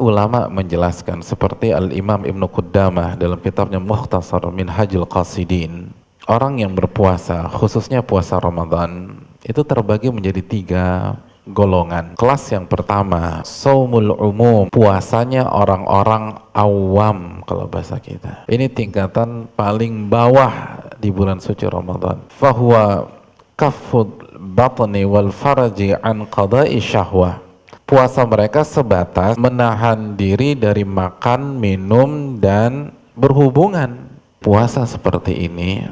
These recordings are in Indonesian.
ulama menjelaskan seperti Al-Imam Ibnu Qudamah dalam kitabnya Mukhtasar Minhajul Qasidin, orang yang berpuasa, khususnya puasa Ramadan, itu terbagi menjadi 3 golongan. Kelas yang pertama, shaumul umum, puasanya orang-orang awam kalau bahasa kita. Ini tingkatan paling bawah di bulan suci Ramadan. Fahuwa kaffud batni wal faraji an qada'i syahwah. Puasa mereka sebatas menahan diri dari makan, minum, dan berhubungan. Puasa seperti ini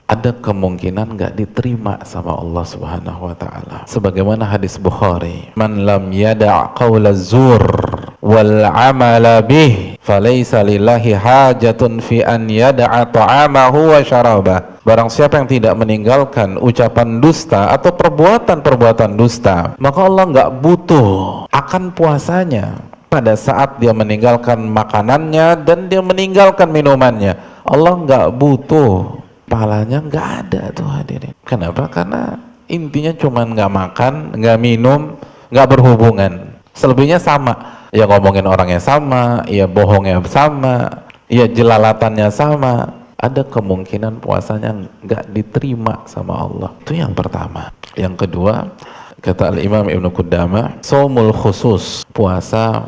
ada kemungkinan nggak diterima sama Allah Subhanahu wa taala. Sebagaimana hadis Bukhari, "Man lam yada' qaula zur wal 'amala bih, falaysa lillahi hajatun fi an yada'a ta'amahu wa syarabah." Barang siapa yang tidak meninggalkan ucapan dusta atau perbuatan-perbuatan dusta, maka Allah nggak butuh akan puasanya pada saat dia meninggalkan makanannya dan dia meninggalkan minumannya. Allah nggak butuh, pahalanya nggak ada tuh hadirin. Kenapa? Karena intinya cuma nggak makan, nggak minum, nggak berhubungan. Selebihnya sama. Ya ngomongin orangnya sama, ya bohongnya sama, ya jelalatannya sama. Ada kemungkinan puasanya nggak diterima sama Allah. Itu yang pertama. Yang kedua, kata Al-Imam Ibnu Qudamah, shaumul khusus, puasa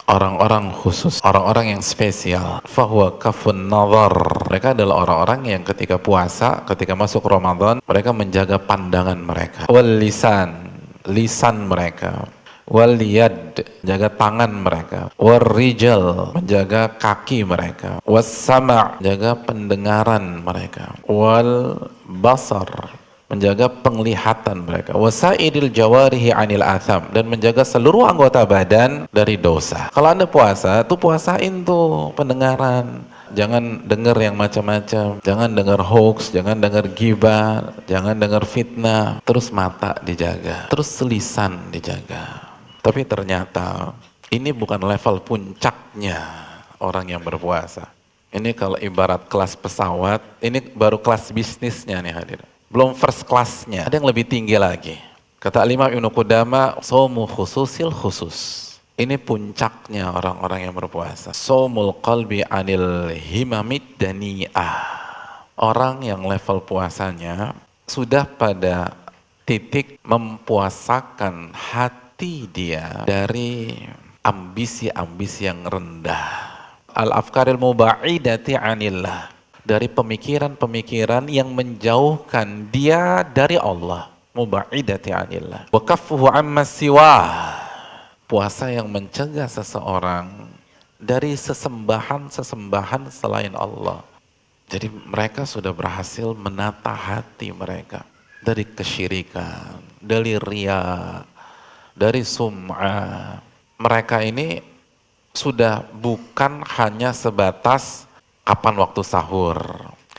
orang-orang khusus, orang-orang yang spesial. Fahuwa kafun nazar, mereka adalah orang-orang yang ketika puasa, ketika masuk Ramadan, mereka menjaga pandangan mereka. Wal lisan, lisan mereka. Wal yad, jaga tangan mereka. Wal rijal, menjaga kaki mereka. Was sama', jaga pendengaran mereka. Wal basar, menjaga penglihatan mereka. Wasaidil jawarihi anil atham, dan menjaga seluruh anggota badan dari dosa. Kalau Anda puasa, tuh puasain tuh pendengaran. Jangan dengar yang macam-macam, jangan dengar hoax, jangan dengar ghibah, jangan dengar fitnah. Terus mata dijaga, terus lisan dijaga. Tapi ternyata ini bukan level puncaknya orang yang berpuasa. Ini kalau ibarat kelas pesawat, ini baru kelas bisnisnya nih hadirin. Belum first class-nya, ada yang lebih tinggi lagi. Kata Imam Ibnu Qudamah, shaumu khususil khusus. Ini puncaknya orang-orang yang berpuasa. Shaumul qalbi anil himamid dani'ah. Orang yang level puasanya sudah pada titik mempuasakan hati dia dari ambisi-ambisi yang rendah. Al-afkaril muba'idati anillah, dari pemikiran-pemikiran yang menjauhkan dia dari Allah. Muba'idati anillah. Wa kaffuhu amma siwah, puasa yang mencegah seseorang dari sesembahan-sesembahan selain Allah. Jadi mereka sudah berhasil menata hati mereka dari kesyirikan, dari riya, dari sum'ah. Mereka ini sudah bukan hanya sebatas kapan waktu sahur,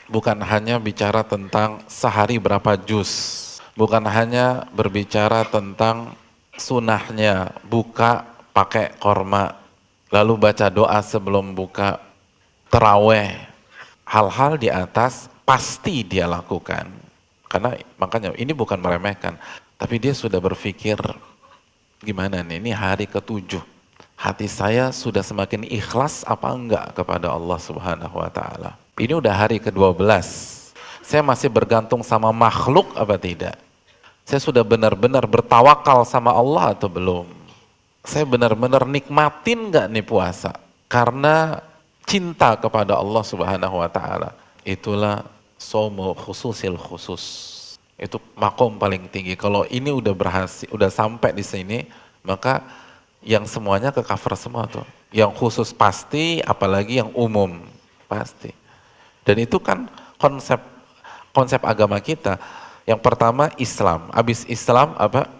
bukan hanya bicara tentang sehari berapa juz, bukan hanya berbicara tentang sunahnya buka pakai korma, lalu baca doa sebelum buka, terawih. Hal-hal di atas pasti dia lakukan, karena makanya ini bukan meremehkan, tapi dia sudah berpikir, gimana nih, ini hari ke-7, hati saya sudah semakin ikhlas apa enggak kepada Allah Subhanahu wa taala. Ini udah hari ke-12. Saya masih bergantung sama makhluk apa tidak? Saya sudah benar-benar bertawakal sama Allah atau belum? Saya benar-benar nikmatin enggak nih puasa? Karena cinta kepada Allah Subhanahu wa taala. Itulah shaumu khususil khusus. Itu makom paling tinggi. Kalau ini udah berhasil, udah sampai di sini, maka yang semuanya ke cover semua tuh. Yang khusus pasti, apalagi yang umum pasti. Dan itu kan konsep agama kita. Yang pertama Islam, habis Islam apa?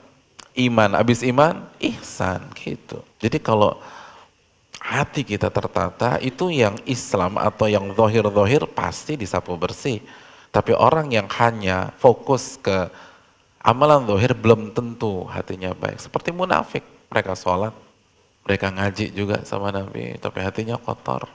Iman, habis iman ihsan gitu. Jadi kalau hati kita tertata, itu yang Islam atau yang zahir-zahir pasti disapu bersih. Tapi orang yang hanya fokus ke amalan zahir belum tentu hatinya baik. Seperti munafik, mereka sholat, mereka ngaji juga sama Nabi, tapi hatinya kotor.